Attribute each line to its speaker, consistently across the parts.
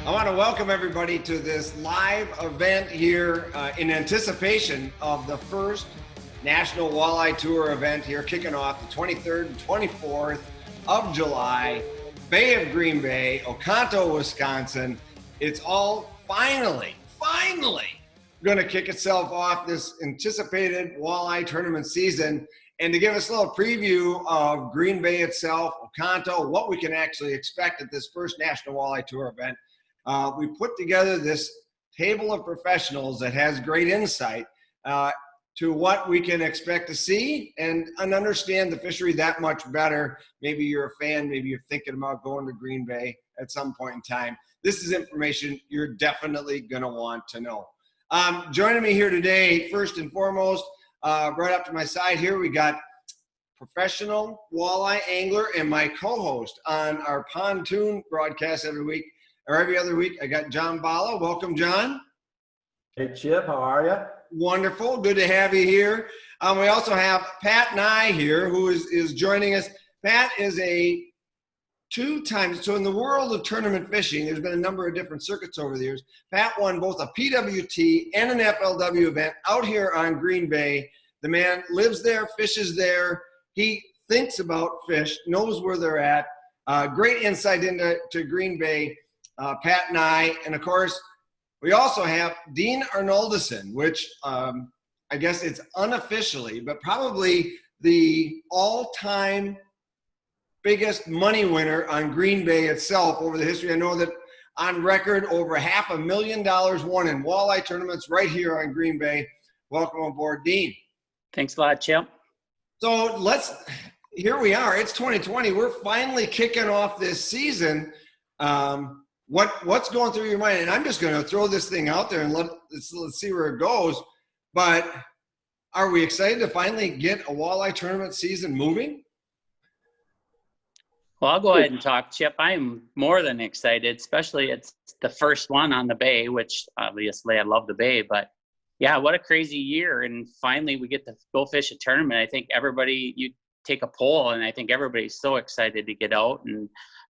Speaker 1: I want to welcome everybody to this live event here in anticipation of the first National Walleye Tour event here, kicking off the 23rd and 24th of July, Bay of Green Bay, Oconto, Wisconsin. It's all finally going to kick itself off, this anticipated walleye tournament season. And to give us a little preview of Green Bay itself, Oconto, what we can actually expect at this first National Walleye Tour event, we put together this table of professionals that has great insight to what we can expect to see and understand the fishery that much better. Maybe you're a fan, maybe you're thinking about going to Green Bay at some point in time. This is information you're definitely going to want to know. Joining me here today, first and foremost, right up to my side here, we got professional walleye angler and my co-host on our Pontoon broadcast every other week. I got John Balla. Welcome, John.
Speaker 2: Hey, Chip. How are you?
Speaker 1: Wonderful. Good to have you here. We also have Pat Neu here, who is joining us. Pat is a two-time, so in the world of tournament fishing, there's been a number of different circuits over the years. Pat won both a PWT and an FLW event out here on Green Bay. The man lives there, fishes there. He thinks about fish, knows where they're at. Great insight into Green Bay. Pat Neu, and of course, we also have Dean Arnoldussen, which I guess it's unofficially, but probably the all-time biggest money winner on Green Bay itself over the history. I know that on record, over $500,000 won in walleye tournaments right here on Green Bay. Welcome aboard, Dean.
Speaker 3: Thanks a lot, Chip.
Speaker 1: So here we are. It's 2020. We're finally kicking off this season. What's going through your mind? And I'm just going to throw this thing out there and let's see where it goes. But are we excited to finally get a walleye tournament season moving?
Speaker 3: Well, I'll go ahead and talk, Chip. I'm more than excited, especially it's the first one on the Bay, which obviously I love the Bay. But, yeah, what a crazy year. And finally we get to go fish a tournament. I think you take a poll, and I think everybody's so excited to get out and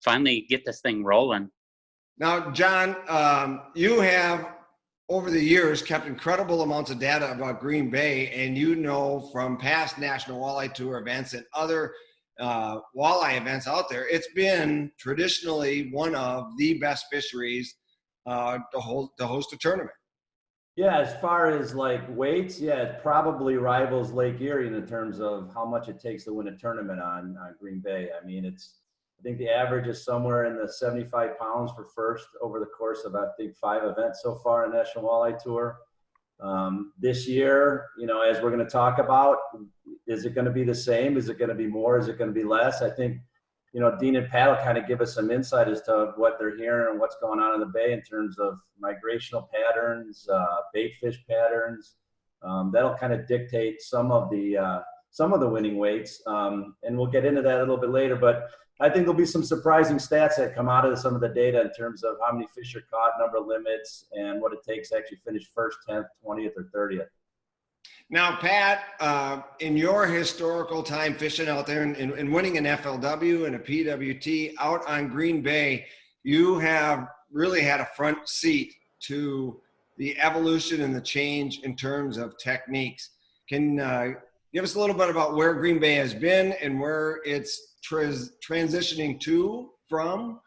Speaker 3: finally get this thing rolling.
Speaker 1: Now, John, you have over the years kept incredible amounts of data about Green Bay, and you know from past National Walleye Tour events and other walleye events out there, it's been traditionally one of the best fisheries to host a tournament.
Speaker 2: Yeah, as far as like weights, yeah, it probably rivals Lake Erie in terms of how much it takes to win a tournament on Green Bay. I mean, I think the average is somewhere in the 75 pounds for first over the course of, I think, 5 events so far in National Walleye Tour. This year, as we're going to talk about, is it going to be the same? Is it going to be more? Is it going to be less? I think, Dean and Pat will kind of give us some insight as to what they're hearing and what's going on in the Bay in terms of migrational patterns, bait fish patterns. That'll kind of dictate some of the winning weights. And we'll get into that a little bit later, but I think there'll be some surprising stats that come out of some of the data in terms of how many fish are caught, number of limits, and what it takes to actually finish first, 10th, 20th, or 30th.
Speaker 1: Now, Pat, in your historical time fishing out there and winning an FLW and a PWT out on Green Bay, you have really had a front seat to the evolution and the change in terms of techniques. Can give us a little bit about where Green Bay has been and where it's transitioning from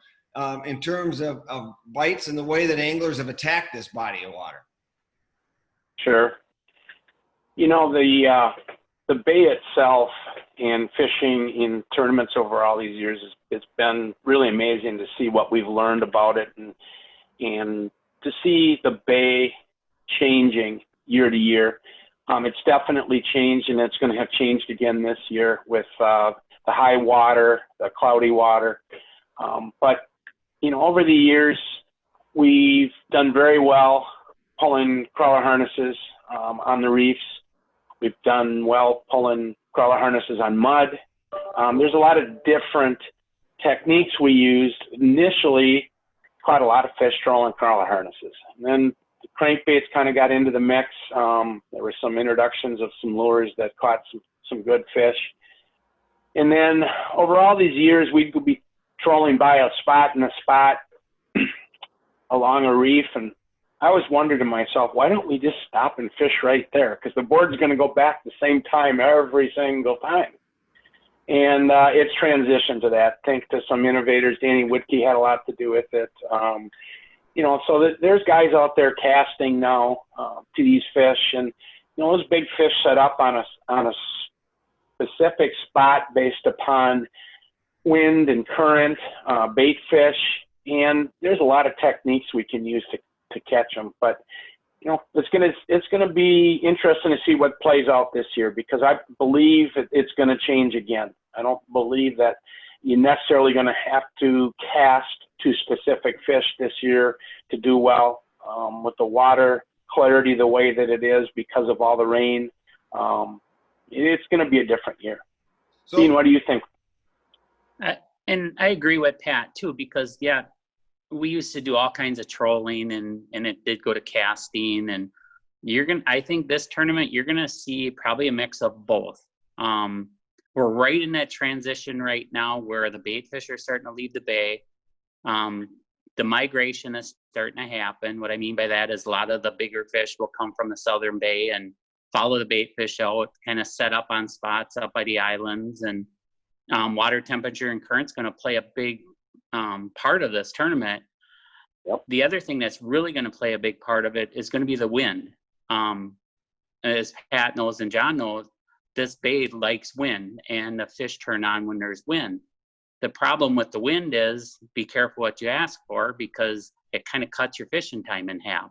Speaker 1: in terms of bites and the way that anglers have attacked this body of water?
Speaker 4: Sure. The Bay itself and fishing in tournaments over all these years, it's been really amazing to see what we've learned about it and to see the Bay changing year to year. It's definitely changed, and it's going to have changed again this year with the high water, the cloudy water. But over the years, we've done very well pulling crawler harnesses on the reefs. We've done well pulling crawler harnesses on mud. There's a lot of different techniques we used. Initially, caught a lot of fish trolling crawler harnesses. And then the crankbaits kind of got into the mix. There were some introductions of some lures that caught some good fish. And then over all these years, we could be trolling by a spot, along a reef, and I always wondered to myself, why don't we just stop and fish right there? Because the board's going to go back the same time every single time. And it's transitioned to that. Thanks to some innovators. Danny Whitkey had a lot to do with it. So there's guys out there casting now to these fish, and those big fish set up on a specific spot based upon wind and current, bait fish, and there's a lot of techniques we can use to catch them. But it's gonna be interesting to see what plays out this year, because I believe it's gonna change again. I don't believe that you're necessarily gonna have to cast to specific fish this year to do well, with the water clarity the way that it is because of all the rain. It's gonna be a different year.
Speaker 1: So,
Speaker 4: Dean, what do you think?
Speaker 3: And I agree with Pat too, because we used to do all kinds of trolling, and it did go to casting, and I think this tournament, you're going to see probably a mix of both. We're right in that transition right now where the bait fish are starting to leave the bay. The migration is starting to happen. What I mean by that is a lot of the bigger fish will come from the southern bay and follow the bait fish out, kind of set up on spots up by the islands, and water temperature and current's going to play a big part of this tournament.
Speaker 4: Yep.
Speaker 3: The other thing that's really going to play a big part of it is going to be the wind. As Pat knows and John knows, this bay likes wind, and the fish turn on when there's wind. The problem with the wind is be careful what you ask for, because it kind of cuts your fishing time in half.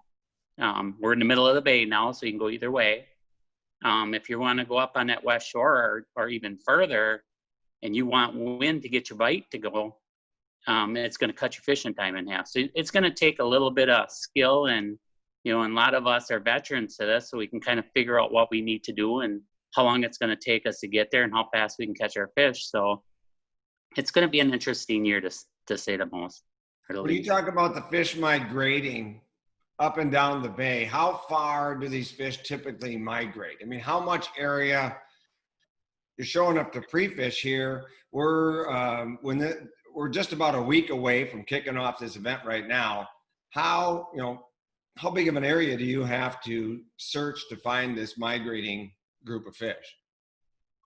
Speaker 3: We're in the middle of the bay now, so you can go either way. If you want to go up on that west shore or even further, and you want wind to get your bite to go, it's going to cut your fishing time in half. So it's going to take a little bit of skill, and and a lot of us are veterans to this, so we can kind of figure out what we need to do and how long it's going to take us to get there and how fast we can catch our fish. So it's going to be an interesting year, to say the most.
Speaker 1: When you talk about the fish migrating up and down the bay, how far do these fish typically migrate? I mean, how much area? You're showing up to pre-fish here. We're just about a week away from kicking off this event right now. How big of an area do you have to search to find this migrating group of fish?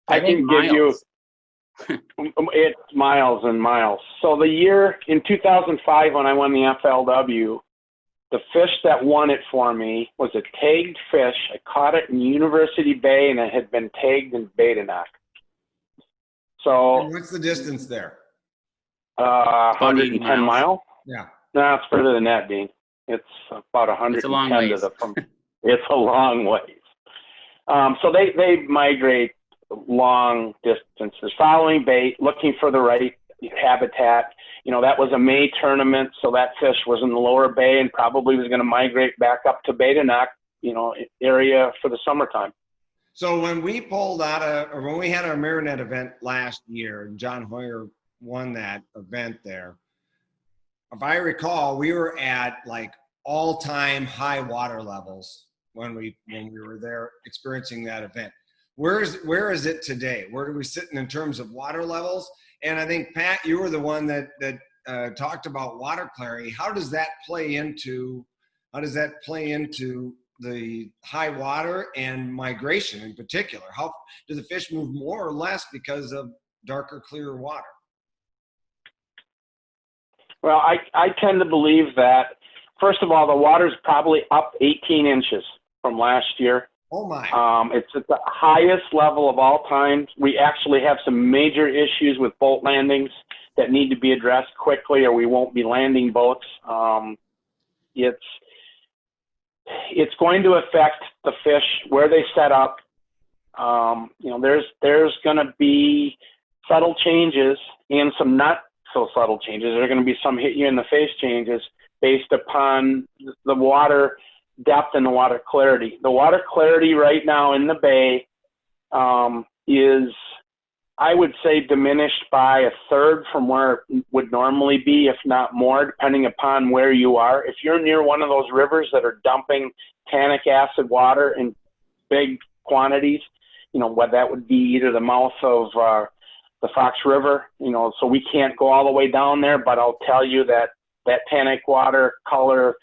Speaker 4: I can give you it's miles and miles. So the year in 2005 when I won the FLW, the fish that won it for me was a tagged fish. I caught it in University Bay, and it had been tagged in Badenoch. So
Speaker 1: and what's the distance there?
Speaker 4: 110 miles.
Speaker 1: Yeah.
Speaker 4: No, it's further than that, Dean. It's about 110
Speaker 3: It's a long ways.
Speaker 4: It's a long ways. So they migrate long distances, following bait, looking for the right habitat. That was a May tournament, so that fish was in the lower bay and probably was going to migrate back up to Badenoch, area for the summertime.
Speaker 1: So when we when we had our Marinette event last year, and John Hoyer won that event there, if I recall, we were at like all-time high water levels when we were there experiencing that event. Where is it today? Where are we sitting in terms of water levels? And I think, Pat, you were the one that talked about water clarity. How does that play into the high water and migration in particular? How do the fish move more or less because of darker, clearer water?
Speaker 4: Well, I tend to believe that, first of all, the water's probably up 18 inches from last year.
Speaker 1: Oh my.
Speaker 4: It's at the highest level of all time. We actually have some major issues with boat landings that need to be addressed quickly, or we won't be landing boats. It's going to affect the fish where they set up. There's going to be subtle changes and some not so subtle changes. There are going to be some hit you in the face changes based upon the water depth and the water clarity. The water clarity right now in the bay is, I would say, diminished by a third from where it would normally be, if not more, depending upon where you are. If you're near one of those rivers that are dumping tannic acid water in big quantities, what that would be either the mouth of the Fox River, so we can't go all the way down there, but I'll tell you that that tannic water color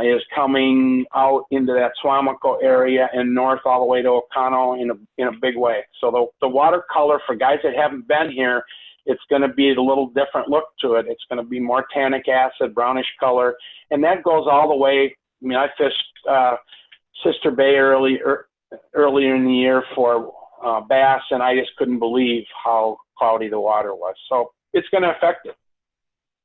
Speaker 4: is coming out into that Suamico area and north all the way to Oconto in a big way. So the watercolor for guys that haven't been here, it's going to be a little different look to it. It's going to be more tannic acid, brownish color, and that goes all the way. I mean, I fished Sister Bay earlier in the year for bass, and I just couldn't believe how cloudy the water was. So it's going to affect it.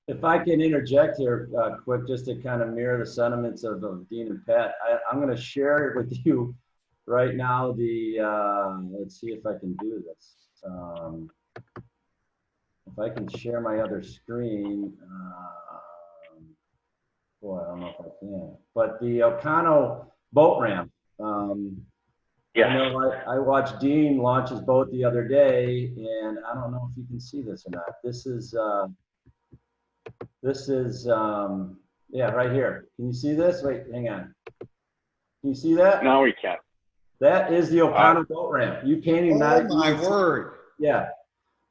Speaker 2: If I can interject here quick, just to kind of mirror the sentiments of Dean and Pat, I'm going to share with you right now let's see if I can do this. If I can share my other screen, boy, I don't know if I can, but the Oconto boat ramp.
Speaker 4: Yeah.
Speaker 2: I know I watched Dean launch his boat the other day, and I don't know if you can see this or not. This is yeah, right here. Can you see this? Wait, hang on. Can you see that?
Speaker 4: No, we can't.
Speaker 2: That is the Oconto boat ramp. You can't even.
Speaker 1: Oh my word.
Speaker 2: Yeah.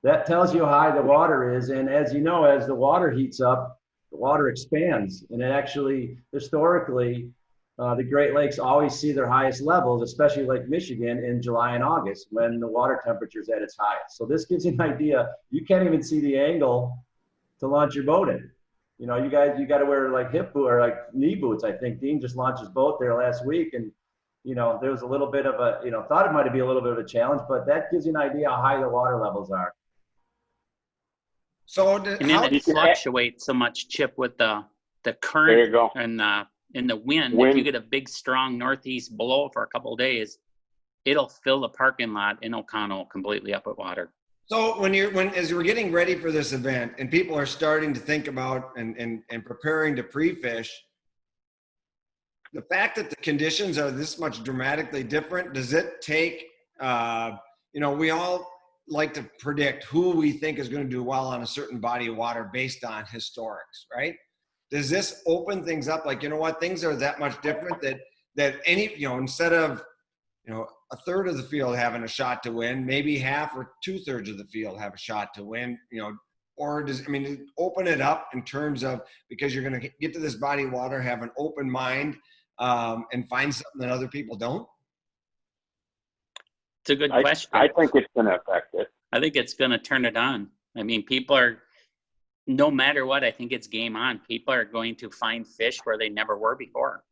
Speaker 2: That tells you how high the water is. And as you know, as the water heats up, the water expands. And it actually, historically, the Great Lakes always see their highest levels, especially Lake Michigan, in July and August when the water temperature is at its highest. So this gives you an idea. You can't even see the angle to launch your boat in. You know, you got to wear like hip boot or like knee boots. I think Dean just launched his boat there last week, and you know, there was a little bit of a, you know, thought it might be a little bit of a challenge, but that gives you an idea how high the water levels are.
Speaker 1: So
Speaker 3: And then it fluctuates so much, Chip, with the current
Speaker 4: There you go.
Speaker 3: and the wind. If you get a big, strong northeast blow for a couple of days, it'll fill the parking lot in Oconto completely up with water.
Speaker 1: So as you're getting ready for this event and people are starting to think about and preparing to pre-fish, the fact that the conditions are this much dramatically different, does it take, you know, we all like to predict who we think is going to do well on a certain body of water based on historics, right? Does this open things up? Like, you know what, things are that much different that any, you know, instead of, you know, a third of the field having a shot to win, maybe half or 2/3 of the field have a shot to win, you know, or does, I mean, open it up in terms of, because you're going to get to this body of water, have an open mind, and find something that other people don't?
Speaker 3: It's a good question.
Speaker 4: I think it's going to affect it.
Speaker 3: I think it's going to turn it on. I mean, people are, no matter what, I think it's game on. People are going to find fish where they never were before.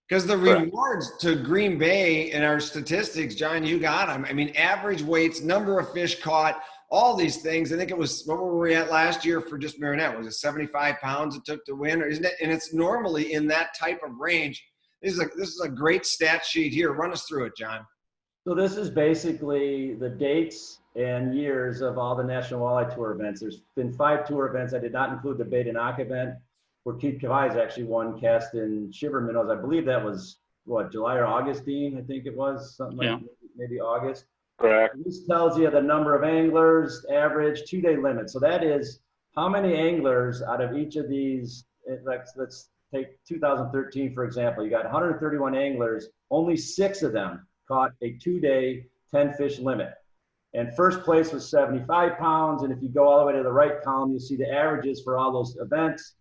Speaker 1: Because the rewards to Green Bay in our statistics, John, you got them. I mean, average weights, number of fish caught, all these things. I think it was, what were we at last year for just Marinette? Was it 75 pounds it took to win? Or isn't it? And it's normally in that type of range. This is a great stat sheet here. Run us through it, John.
Speaker 2: So this is basically the dates and years of all the National Walleye Tour events. There's been 5 tour events. I did not include the Bait and Ock event, where Keith Kavai's actually won cast in Shiver Minnows. I believe that was, what, July or August, Dean? I think it was, something like maybe August.
Speaker 4: Correct.
Speaker 2: This tells you the number of anglers, average 2-day limit. So that is how many anglers out of each of these, let's take 2013, for example. You got 131 anglers, only 6 of them caught a 2-day 10-fish limit. And first place was 75 pounds. And if you go all the way to the right column, you'll see the averages for all those events.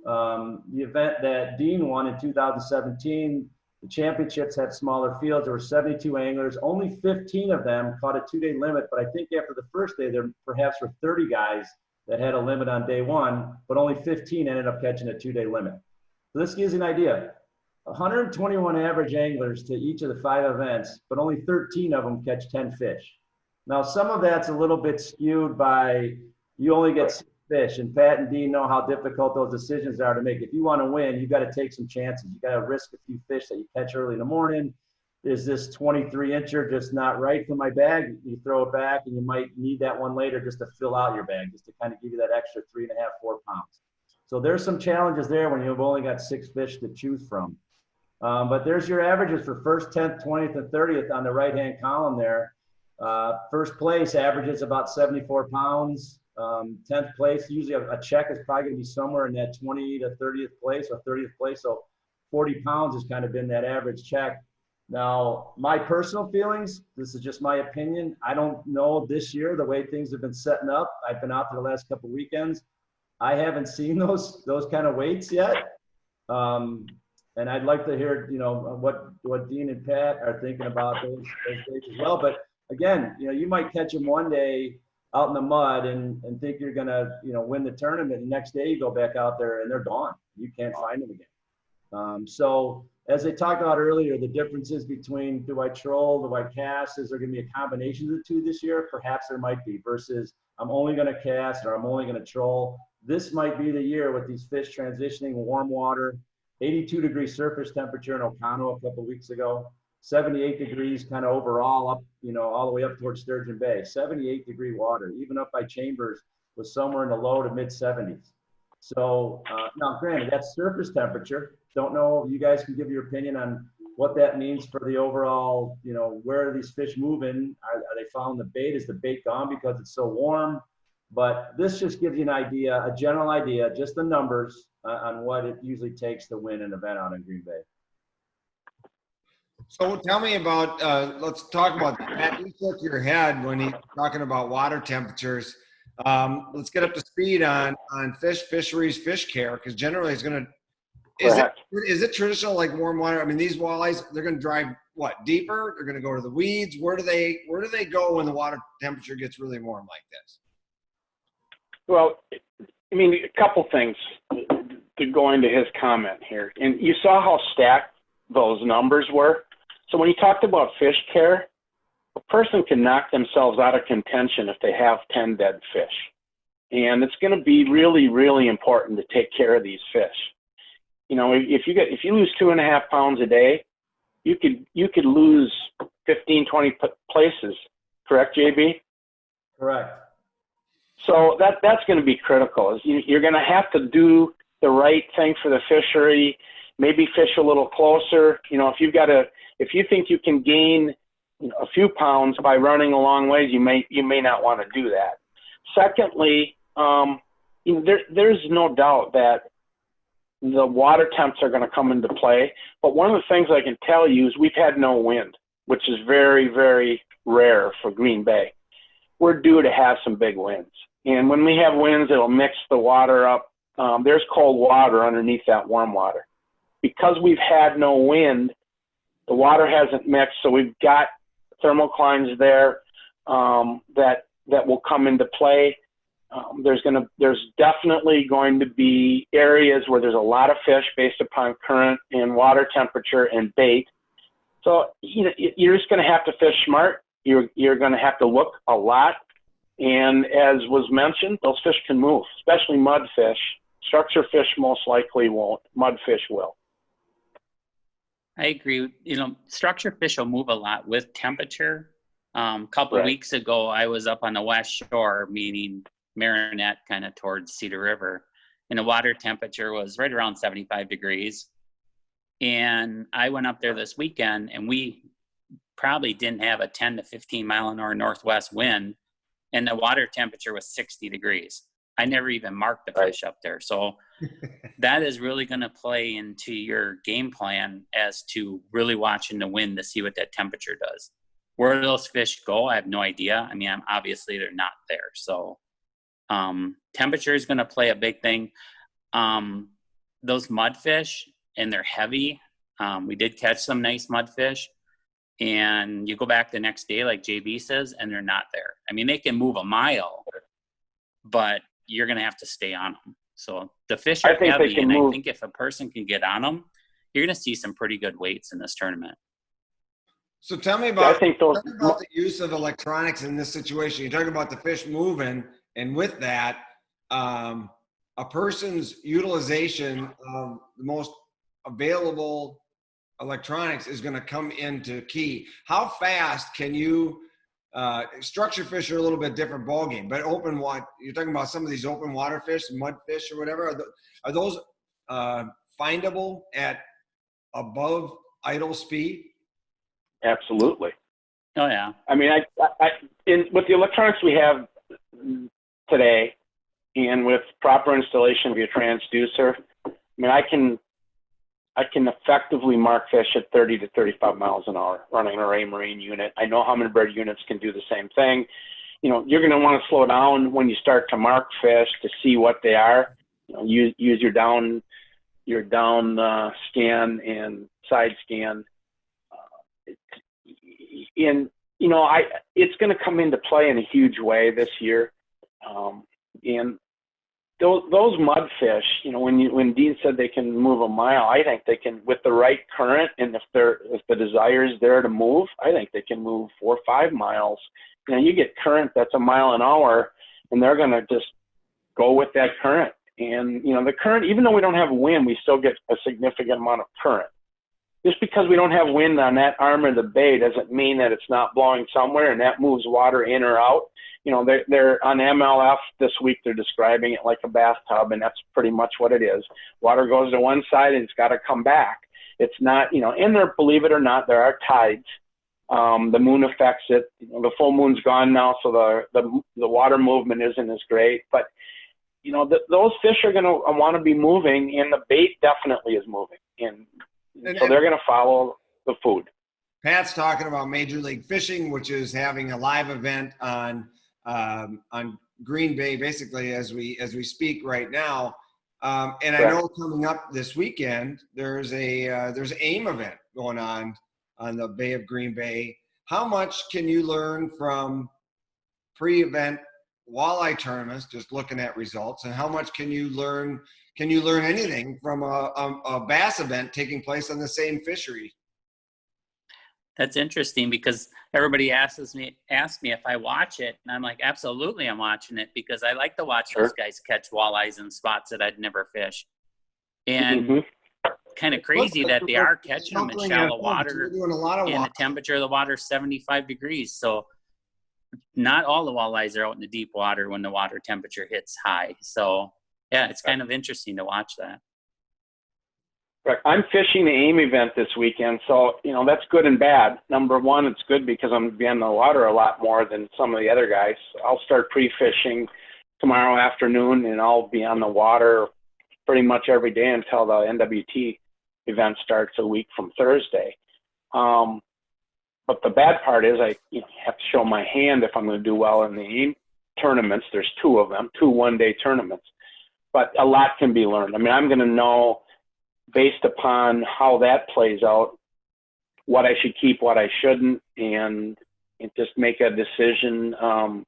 Speaker 2: The event that Dean won in 2017, the championships had smaller fields. There were 72 anglers. Only 15 of them caught a 2-day limit. But I think after the first day, there perhaps were 30 guys that had a limit on day 1, but only 15 ended up catching a 2-day limit. So this gives you an idea. 121 average anglers to each of the 5 events, but only 13 of them catch 10 fish. Now, some of that's a little bit skewed by you only get 6 fish, and Pat and Dean know how difficult those decisions are to make. If you want to win, you got to take some chances. You got to risk a few fish that you catch early in the morning. Is this 23-incher just not right for my bag? You throw it back, and you might need that one later just to fill out your bag, just to kind of give you that extra 3.5, 4 pounds. So there's some challenges there when you've only got 6 fish to choose from. But there's your averages for 1st, 10th, 20th, and 30th on the right-hand column there. First place averages about 74 pounds. 10th place, usually a check is probably going to be somewhere in that 20 to 30th place or 30th place. So 40 pounds has kind of been that average check. Now, my personal feelings, this is just my opinion. I don't know this year, the way things have been setting up. I've been out there the last couple of weekends. I haven't seen those kind of weights yet. And I'd like to hear, what Dean and Pat are thinking about those weights as well. But again, you might catch them one day out in the mud and think you're going to, win the tournament. And the next day you go back out there and they're gone. You can't find them again. So as I talked about earlier, the differences between do I troll, do I cast, is there going to be a combination of the two this year? Perhaps there might be, versus I'm only going to cast or I'm only going to troll. This might be the year with these fish transitioning warm water, 82-degree surface temperature in Oconto a couple of weeks ago, 78 degrees kind of overall up, all the way up towards Sturgeon Bay, 78-degree water, even up by Chambers was somewhere in the low to mid 70s. So now granted, that's surface temperature. Don't know, you guys can give your opinion on what that means for the overall, where are these fish moving? Are they following the bait? Is the bait gone because it's so warm? But this just gives you an idea, a general idea, just the numbers on what it usually takes to win an event out in Green Bay.
Speaker 1: So tell me about, let's talk about that. You shook your head when he's talking about water temperatures. Let's get up to speed on fisheries, fish care, because generally it's going to, is it traditional like warm water? I mean, these walleyes, they're going to drive what, deeper? They're going to go to the weeds. Where do they go when the water temperature gets really warm like this?
Speaker 4: Well, I mean, a couple things to go into his comment here. And you saw how stacked those numbers were. So when he talked about fish care, a person can knock themselves out of contention if they have 10 dead fish. And it's going to be really, really important to take care of these fish. If you lose 2.5 pounds a day, you could lose 15, 20 places. Correct, JB?
Speaker 2: Correct.
Speaker 4: So that's going to be critical. You're going to have to do the right thing for the fishery. Maybe fish a little closer. If you think you can gain a few pounds by running a long ways, you may not want to do that. Secondly, there's no doubt that the water temps are going to come into play. But one of the things I can tell you is we've had no wind, which is very, very rare for Green Bay. We're due to have some big winds. And when we have winds, it'll mix the water up. There's cold water underneath that warm water. Because we've had no wind, the water hasn't mixed, so we've got thermoclines there that will come into play. There's definitely going to be areas where there's a lot of fish based upon current and water temperature and bait. So you're just going to have to fish smart. You're going to have to look a lot. And as was mentioned, those fish can move, especially mudfish. Structure fish most likely won't. Mudfish will.
Speaker 3: I agree. Structure fish will move a lot with temperature. Couple of weeks ago, I was up on the West Shore, meaning Marinette, kind of towards Cedar River, and the water temperature was right around 75 degrees. And I went up there this weekend, and we probably didn't have a 10 to 15 mile an hour northwest wind, and the water temperature was 60 degrees. I never even marked the fish up there. So that is really going to play into your game plan as to really watching the wind to see what that temperature does. Where do those fish go? I have no idea. I mean, obviously they're not there. So temperature is going to play a big thing. Those mudfish, and they're heavy. We did catch some nice mudfish. And you go back the next day, like JB says, and they're not there. I mean, they can move a mile, but you're going to have to stay on them. So the fish are heavy, and I think if a person can get on them, you're going to see some pretty good weights in this tournament.
Speaker 1: So tell me about, the use of electronics in this situation. You're talking about the fish moving, and with that, a person's utilization of the most available electronics is going to come into key. How fast can you structure fish are a little bit different ballgame, but open water, you're talking about some of these open water fish, mudfish or whatever. Are those findable at above idle speed?
Speaker 4: Absolutely.
Speaker 3: Oh yeah.
Speaker 4: I mean, with the electronics we have today, and with proper installation of your transducer, I mean, I can effectively mark fish at 30 to 35 miles an hour running an array marine unit. I know Humminbird units can do the same thing. you're going to want to slow down when you start to mark fish to see what they are. Use your down scan and side scan. It's going to come into play in a huge way this year. And those mudfish, when Dean said they can move a mile, I think they can, with the right current, and if the desire is there to move, I think they can move 4 or 5 miles. You get current that's a mile an hour, and they're going to just go with that current. And the current, even though we don't have wind, we still get a significant amount of current. Just because we don't have wind on that arm of the bay doesn't mean that it's not blowing somewhere and that moves water in or out. They're on MLF this week, they're describing it like a bathtub, and that's pretty much what it is. Water goes to one side and it's got to come back. It's not, and there, believe it or not, there are tides. The moon affects it. The full moon's gone now, so the water movement isn't as great. But, those fish are going to want to be moving, and the bait definitely is moving. And so they're going to follow the food.
Speaker 1: Pat's talking about Major League Fishing, which is having a live event on Green Bay, basically as we speak right now. And I know coming up this weekend, there's an AIM event going on the Bay of Green Bay. How much can you learn from pre-event walleye tournaments, just looking at results, and how much can you learn anything from a bass event taking place on the same fishery?
Speaker 3: That's interesting, because everybody asks me if I watch it, and I'm like, absolutely, I'm watching it, because I like to watch those guys catch walleyes in spots that I'd never fish. And kind of crazy that they are catching them in shallow water, and the temperature of the water is 75 degrees. So not all the walleyes are out in the deep water when the water temperature hits high. So yeah, it's kind of interesting to watch that.
Speaker 4: Right. I'm fishing the AIM event this weekend, so that's good and bad. Number one, it's good because I'm going to be on the water a lot more than some of the other guys. I'll start pre-fishing tomorrow afternoon, and I'll be on the water pretty much every day until the NWT event starts a week from Thursday. But the bad part is I have to show my hand if I'm going to do well in the AIM tournaments. There's 2 of them, 2 one-day tournaments. But a lot can be learned. I mean, I'm going to know, based upon how that plays out, what I should keep, what I shouldn't, and just make a decision, on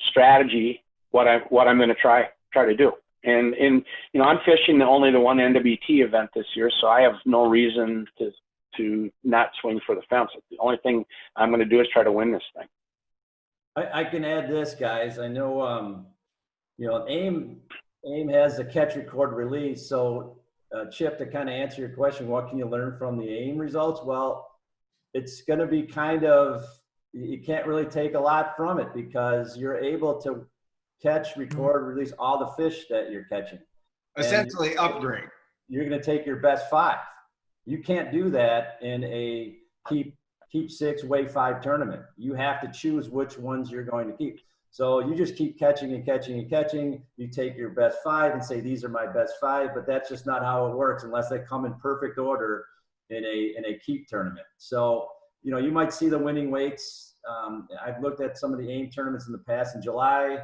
Speaker 4: strategy, what I'm going to try to do. And I'm fishing only the one NWT event this year, so I have no reason to not swing for the fence. The only thing I'm going to do is try to win this thing.
Speaker 2: I can add this, guys. I know, AIM has a catch, record, release. So Chip, to kind of answer your question, what can you learn from the AIM results? Well, it's going to be you can't really take a lot from it, because you're able to catch, record, release all the fish that you're catching.
Speaker 1: Essentially upgrade.
Speaker 2: You're going to take your best 5. You can't do that in a keep 6, weigh 5 tournament. You have to choose which ones you're going to keep. So you just keep catching and catching and catching. You take your best 5 and say, these are my best 5, but that's just not how it works unless they come in perfect order in a keep tournament. So, you might see the winning weights. I've looked at some of the AIM tournaments in the past. In July,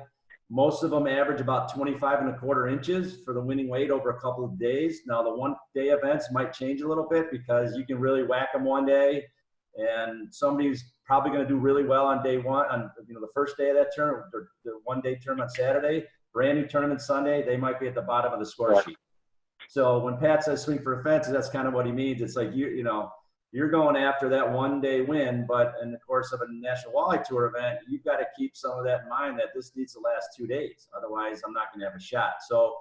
Speaker 2: most of them average about 25 1/4 inches for the winning weight over a couple of days. Now, the one-day events might change a little bit, because you can really whack them one day, and somebody's probably going to do really well on day one, on the first day of that tournament, or the one-day tournament Saturday, brand new tournament Sunday, they might be at the bottom of the score sheet. So when Pat says swing for the fences, that's kind of what he means. It's like, you're going after that one-day win, but in the course of a National Walleye Tour event, you've got to keep some of that in mind, that this needs to last 2 days. Otherwise, I'm not going to have a shot. So,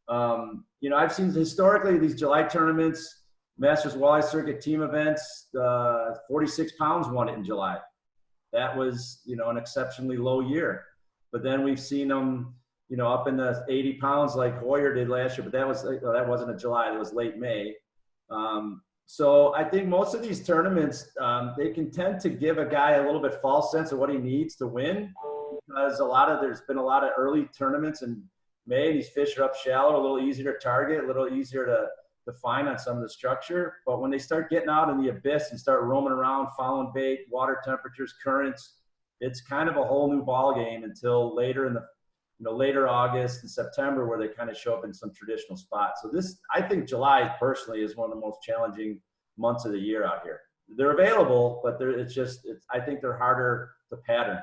Speaker 2: I've seen historically these July tournaments, Masters Walleye Circuit team events, 46 pounds won it in July. That was, an exceptionally low year. But then we've seen them, up in the 80 pounds like Hoyer did last year. But that wasn't in July. It was late May. So I think most of these tournaments, they can tend to give a guy a little bit false sense of what he needs to win, because there's been a lot of early tournaments in May. These fish are up shallow, a little easier to target, a little easier to find on some of the structure. But when they start getting out in the abyss and start roaming around, following bait, water temperatures, currents, it's kind of a whole new ball game until later in the, later August and September, where they kind of show up in some traditional spots. So I think July personally is one of the most challenging months of the year out here. They're available, but I think they're harder to pattern.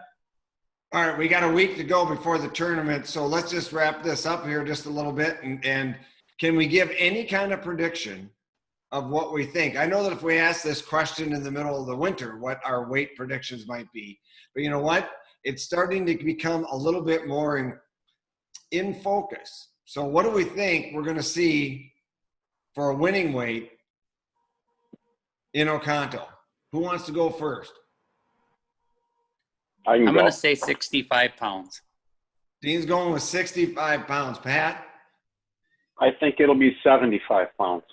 Speaker 1: All right, we got a week to go before the tournament, so let's just wrap this up here just a little bit. And can we give any kind of prediction of what we think? I know that if we ask this question in the middle of the winter, what our weight predictions might be, but you know what? It's starting to become a little bit more in focus. So what do we think we're going to see for a winning weight in Oconto? Who wants to go first?
Speaker 3: I'm going to say 65 pounds.
Speaker 1: Dean's going with 65 pounds. Pat?
Speaker 4: I think it'll be 75 pounds.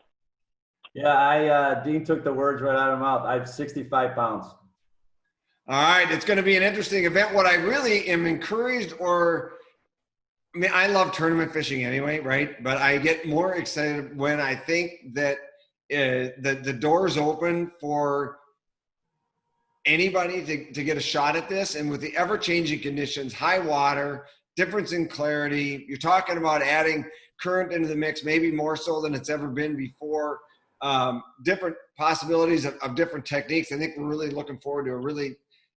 Speaker 2: Yeah, Dean took the words right out of my mouth. I have 65 pounds.
Speaker 1: All right, it's going to be an interesting event. What I really am encouraged, I love tournament fishing anyway, right? But I get more excited when I think that the doors open for anybody to get a shot at this. And with the ever-changing conditions, high water, difference in clarity, you're talking about adding current into the mix, maybe more so than it's ever been before, different possibilities of different techniques. I think we're really looking forward to a really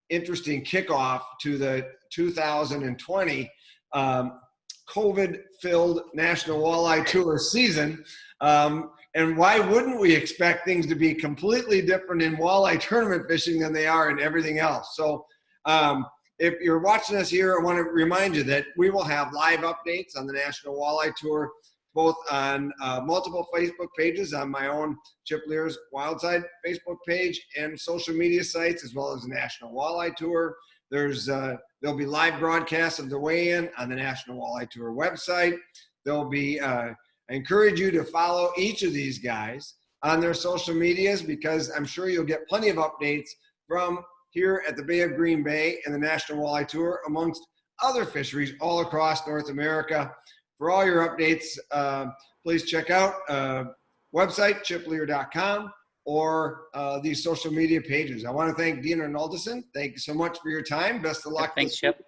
Speaker 1: interesting kickoff to the 2020 COVID-filled National Walleye Tour season. And why wouldn't we expect things to be completely different in walleye tournament fishing than they are in everything else? So if you're watching us here, I want to remind you that we will have live updates on the National Walleye Tour, both on multiple Facebook pages, on my own Chip Leer's Wildside Facebook page, and social media sites, as well as the National Walleye Tour. There'll be live broadcasts of the weigh-in on the National Walleye Tour website. There'll be I encourage you to follow each of these guys on their social medias, because I'm sure you'll get plenty of updates from here at the Bay of Green Bay and the National Walleye Tour, amongst other fisheries all across North America. For all your updates, please check out website, chipleer.com, or these social media pages. I want to thank Dean Arnoldussen. Thank you so much for your time. Best of luck.
Speaker 3: Thanks, Chip.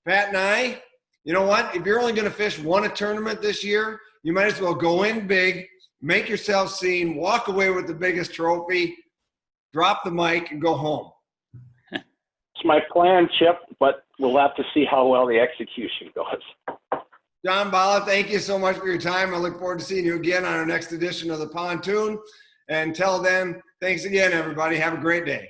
Speaker 1: Pat and I, you know what? If you're only going to fish one tournament this year, you might as well go in big, make yourself seen, walk away with the biggest trophy, drop the mic, and go home.
Speaker 4: It's my plan, Chip, but we'll have to see how well the execution goes.
Speaker 1: John Balla, thank you so much for your time. I look forward to seeing you again on our next edition of the Pontoon. Until then, thanks again, everybody. Have a great day.